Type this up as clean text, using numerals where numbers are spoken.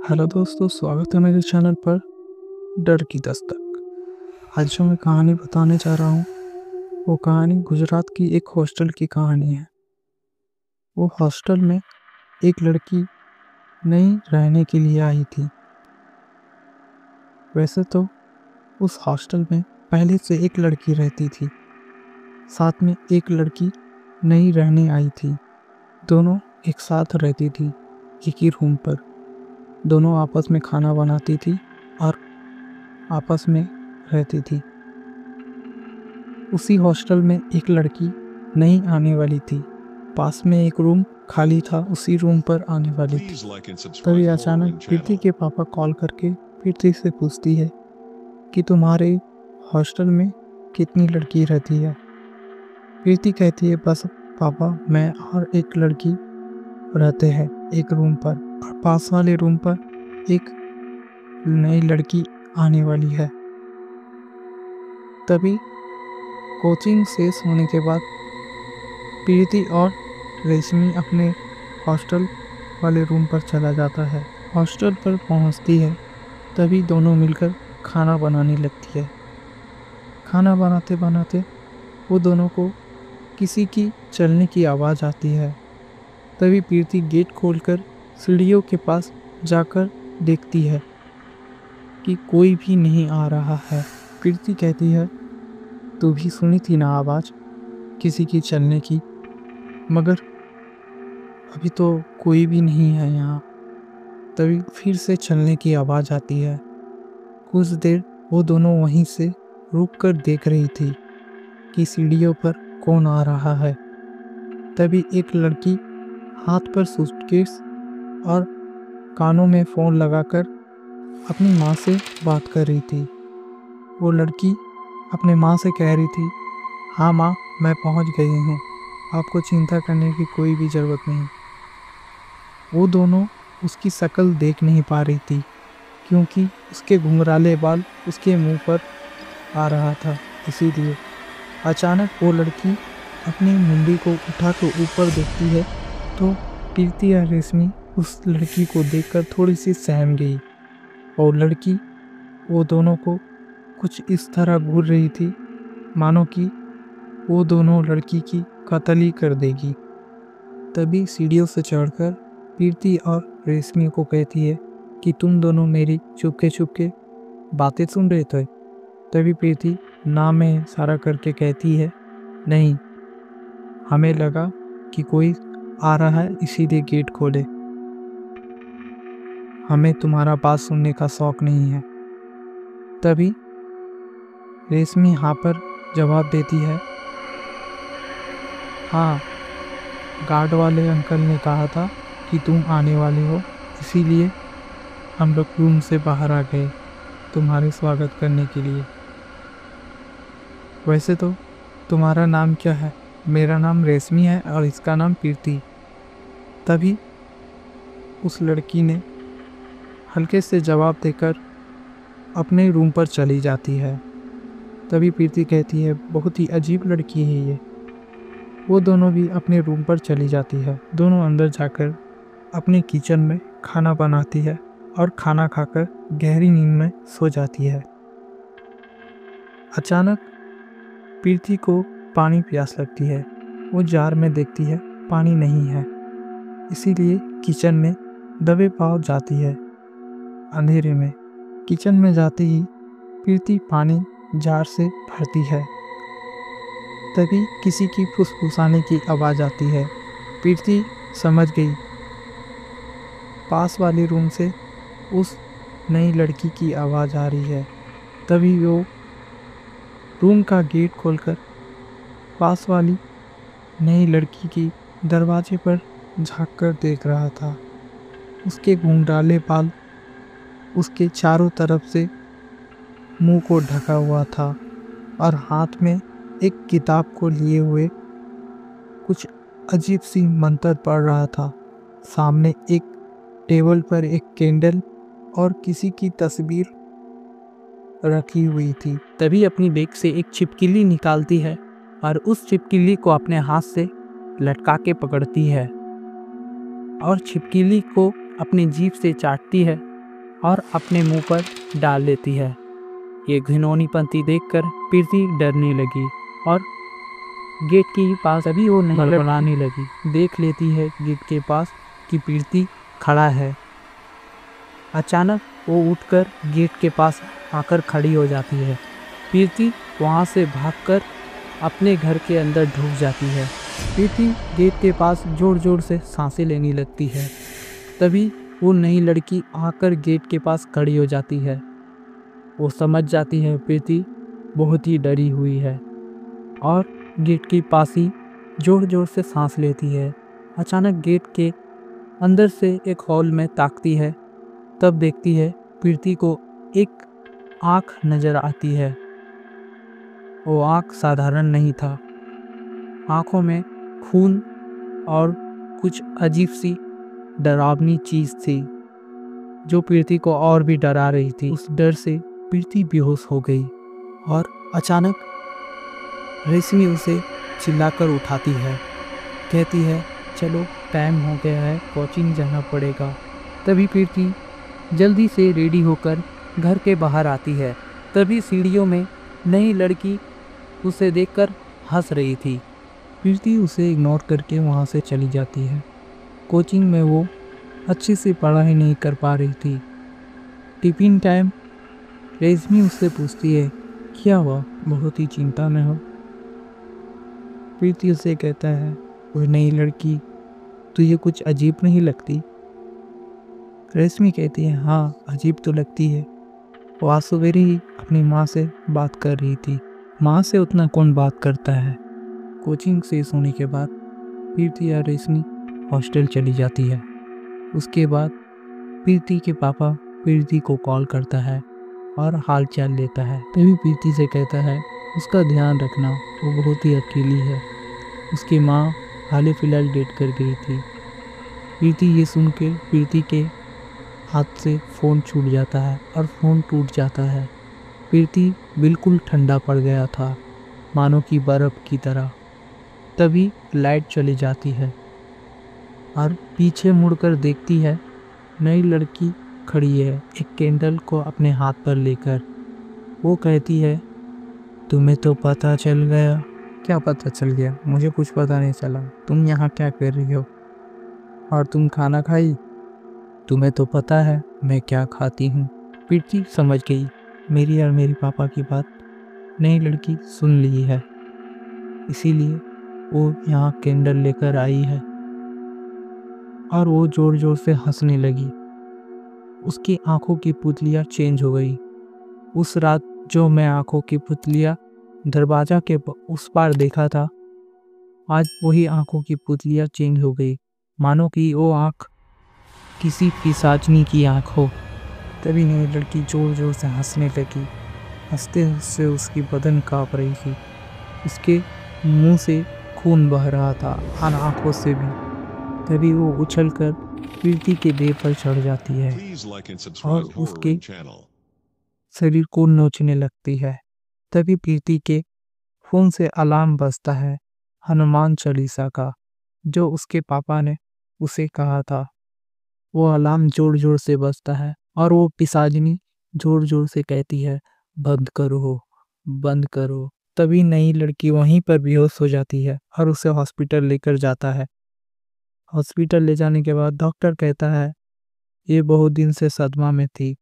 Hello दोस्तों, स्वागत है मेरे चैनल पर डर की दस्तक। आज जो मैं कहानी बताने जा रहा हूँ वो कहानी गुजरात की एक हॉस्टल की कहानी है। वो हॉस्टल में एक लड़की नई रहने के लिए आई थी। वैसे तो उस हॉस्टल में पहले से एक लड़की रहती थी, साथ में एक लड़की नई रहने आई थी। दोनों एक साथ रहती थी एक ही रूम पर। दोनों आपस में खाना बनाती थी और आपस में रहती थी। उसी हॉस्टल में एक लड़की नई आने वाली थी। पास में एक रूम खाली था, उसी रूम पर आने वाली थी। तभी अचानक प्रीति के पापा कॉल करके प्रीति से पूछती है कि तुम्हारे हॉस्टल में कितनी लड़की रहती है। प्रीति कहती है, बस पापा, मैं और एक लड़की रहते हैं एक रूम पर, और पास वाले रूम पर एक नई लड़की आने वाली है। तभी कोचिंग शेष होने के बाद प्रीति और रेशमी अपने हॉस्टल वाले रूम पर चला जाता है। हॉस्टल पर पहुंचती है तभी दोनों मिलकर खाना बनाने लगती है। खाना बनाते बनाते वो दोनों को किसी की चलने की आवाज़ आती है। तभी प्रीति गेट खोलकर सीढ़ियों के पास जाकर देखती है कि कोई भी नहीं आ रहा है। प्रीति कहती है, तू भी सुनी थी ना आवाज़ किसी की चलने की, मगर अभी तो कोई भी नहीं है यहाँ। तभी फिर से चलने की आवाज़ आती है। कुछ देर वो दोनों वहीं से रुक कर देख रही थी कि सीढ़ियों पर कौन आ रहा है। तभी एक लड़की हाथ पर सूटकेस और कानों में फ़ोन लगाकर अपनी माँ से बात कर रही थी। वो लड़की अपने माँ से कह रही थी, हाँ माँ, मैं पहुँच गई हूँ, आपको चिंता करने की कोई भी ज़रूरत नहीं। वो दोनों उसकी शक्ल देख नहीं पा रही थी क्योंकि उसके घुंघराले बाल उसके मुंह पर आ रहा था। इसीलिए अचानक वो लड़की अपनी मुंडी को उठा कर ऊपर देखती है तो प्रीति और रेशमी उस लड़की को देखकर थोड़ी सी सहम गई। और लड़की वो दोनों को कुछ इस तरह घूर रही थी मानो कि वो दोनों लड़की की कत्ल ही कर देगी। तभी सीढ़ियों से चढ़कर प्रीति और रेशमी को कहती है कि तुम दोनों मेरी चुपके चुपके बातें सुन रहे थे। तभी प्रीति ना में इशारा करके कहती है, नहीं, हमें लगा कि कोई आ रहा है इसीलिए गेट खोले, हमें तुम्हारा बात सुनने का शौक नहीं है। तभी रेशमी हाँ पर जवाब देती है, हाँ, गार्ड वाले अंकल ने कहा था कि तुम आने वाले हो, इसीलिए हम लोग रूम से बाहर आ गए तुम्हारे स्वागत करने के लिए। वैसे तो तुम्हारा नाम क्या है? मेरा नाम रेशमी है और इसका नाम प्रीति। तभी उस लड़की ने हल्के से जवाब देकर अपने रूम पर चली जाती है। तभी प्रीति कहती है, बहुत ही अजीब लड़की है ये। वो दोनों भी अपने रूम पर चली जाती है। दोनों अंदर जाकर अपने किचन में खाना बनाती है और खाना खाकर गहरी नींद में सो जाती है। अचानक प्रीति को पानी प्यास लगती है। वो जार में देखती है, पानी नहीं है, इसीलिए किचन में दबे पाँव जाती है। अंधेरे में किचन में जाते ही प्रीति पानी जार से भरती है। तभी किसी की फुसफुसाने की आवाज़ आती है। प्रीति समझ गई, पास वाले रूम से उस नई लड़की की आवाज़ आ रही है। तभी वो रूम का गेट खोलकर पास वाली नई लड़की की दरवाजे पर झांक कर देख रहा था। उसके घुंघराले बाल उसके चारों तरफ से मुंह को ढका हुआ था और हाथ में एक किताब को लिए हुए कुछ अजीब सी मंत्र पढ़ रहा था। सामने एक टेबल पर एक कैंडल और किसी की तस्वीर रखी हुई थी। तभी अपनी बैग से एक छिपकली निकालती है और उस छिपकली को अपने हाथ से लटका के पकड़ती है और छिपकली को अपनी जीभ से चाटती है और अपने मुंह पर डाल लेती है। ये घिनौनी पंक्ति देखकर प्रीति डरने लगी और गेट के पास अभी वो नहीं बड़बड़ाने लगी। देख लेती है गेट के पास कि प्रीति खड़ा है। अचानक वो उठकर गेट के पास आकर खड़ी हो जाती है। प्रीति वहाँ से भागकर अपने घर के अंदर ढुक जाती है। प्रीति गेट के पास जोर जोर से सांसें लेने लगती है। तभी वो नई लड़की आकर गेट के पास खड़ी हो जाती है। वो समझ जाती है प्रीति बहुत ही डरी हुई है और गेट के पास ही जोर जोर से सांस लेती है। अचानक गेट के अंदर से एक हॉल में ताकती है। तब देखती है प्रीति को एक आँख नजर आती है। वो आँख साधारण नहीं था। आँखों में खून और कुछ अजीब सी डरावनी चीज थी जो प्रीति को और भी डरा रही थी। उस डर से प्रीति बेहोश हो गई और अचानक रेशमी उसे चिल्लाकर उठाती है। कहती है चलो टाइम हो गया है, कोचिंग जाना पड़ेगा। तभी प्रीति जल्दी से रेडी होकर घर के बाहर आती है। तभी सीढ़ियों में नई लड़की उसे देखकर हंस रही थी। प्रीति उसे इग्नोर करके वहाँ से चली जाती है। कोचिंग में वो अच्छे से पढ़ाई नहीं कर पा रही थी। टिफिन टाइम रेशमी उससे पूछती है क्या हुआ, बहुत ही चिंता में हो। प्रीति उसे कहता है वो नई लड़की तुझे कुछ अजीब नहीं लगती। रेशमी कहती है हाँ अजीब तो लगती है। वो आज सवेरे ही अपनी माँ से बात कर रही थी। माँ से उतना कौन बात करता है। कोचिंग से सोने के बाद प्रीति या रेशमी हॉस्टल चली जाती है। उसके बाद प्रीति के पापा प्रीति को कॉल करता है और हाल चाल लेता है। तभी प्रीति से कहता है उसका ध्यान रखना, वो बहुत ही अकेली है। उसकी माँ हाल फिलहाल डेट कर गई थी। प्रीति ये सुन के प्रीति के हाथ से फ़ोन छूट जाता है और फ़ोन टूट जाता है। प्रीति बिल्कुल ठंडा पड़ गया था, मानो कि बर्फ़ की तरह। तभी लाइट चली जाती है और पीछे मुड़कर देखती है नई लड़की खड़ी है एक कैंडल को अपने हाथ पर लेकर। वो कहती है तुम्हें तो पता चल गया। क्या पता चल गया? मुझे कुछ पता नहीं चला। तुम यहाँ क्या कर रही हो? और तुम खाना खाई? तुम्हें तो पता है मैं क्या खाती हूँ। प्रीति समझ गई मेरी और मेरे पापा की बात नई लड़की सुन ली है, इसीलिए वो यहाँ कैंडल लेकर आई है। और वो जोर जोर से हंसने लगी। उसकी आंखों की पुतलियाँ चेंज हो गई। उस रात जो मैं आंखों की पुतलियाँ दरवाजा के उस पार देखा था, आज वही आंखों की पुतलियाँ चेंज हो गई, मानो कि वो आंख किसी पिशाचनी की आंख हो। तभी नई लड़की जोर जोर से हंसने लगी। हंसते हंसते उसकी बदन काँप रही थी। उसके मुंह से खून बह रहा था और आंखों से भी। तभी वो उछलकर प्रीति के देह पर चढ़ जाती है और उसके शरीर को नोचने लगती है। तभी प्रीति के फोन से अलार्म बजता है हनुमान चालीसा का, जो उसके पापा ने उसे कहा था। वो अलार्म जोर जोर से बजता है और वो पिशाचिनी जोर जोर से कहती है बंद करो, बंद करो। तभी नई लड़की वहीं पर बेहोश हो जाती है और उसे हॉस्पिटल लेकर जाता है। हॉस्पिटल ले जाने के बाद डॉक्टर कहता है ये बहुत दिन से सदमा में थी,